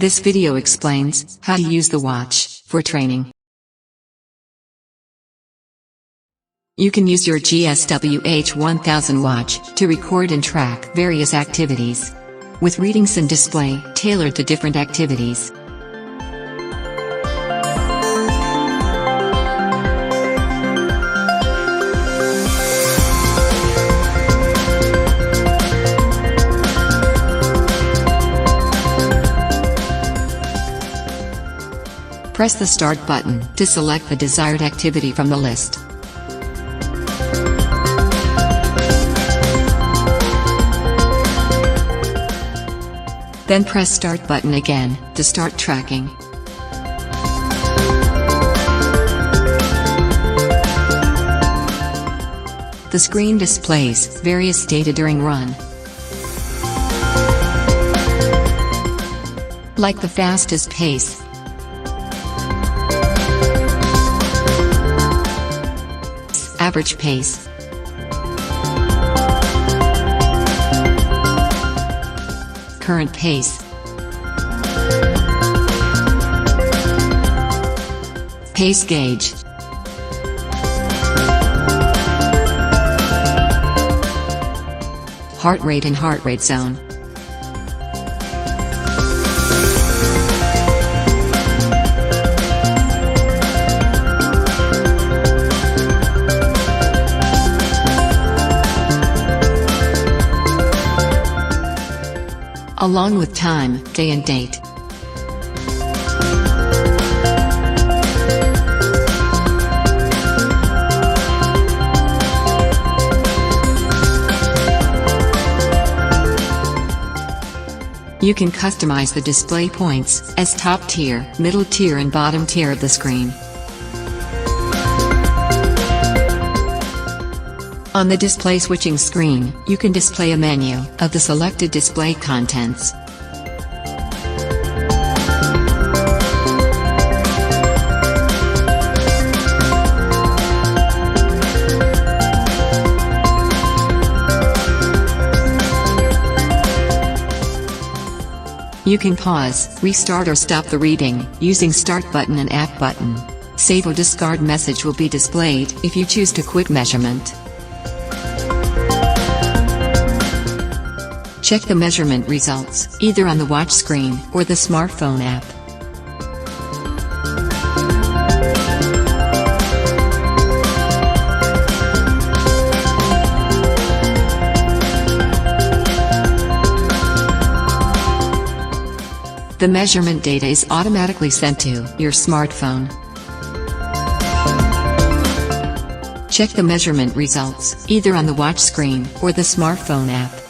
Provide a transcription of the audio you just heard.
This video explains how to use the watch for training. You can use your GSW-H1000 watch to record and track various activities, with readings and display tailored to different activities. Press the Start button to select the desired activity from the list. Then press Start button again to start tracking. The screen displays various data during run, like the fastest pace, average pace, current pace, pace gauge, heart rate and heart rate zone. Along with time, day and date. You can customize the display points as top tier, middle tier and bottom tier of the screen. On the display switching screen, you can display a menu of the selected display contents. You can pause, restart or stop the reading using Start button and App button. Save or discard message will be displayed if you choose to quit measurement. Check the measurement results, either on the watch screen or the smartphone app. The measurement data is automatically sent to your smartphone. Check the measurement results, either on the watch screen or the smartphone app.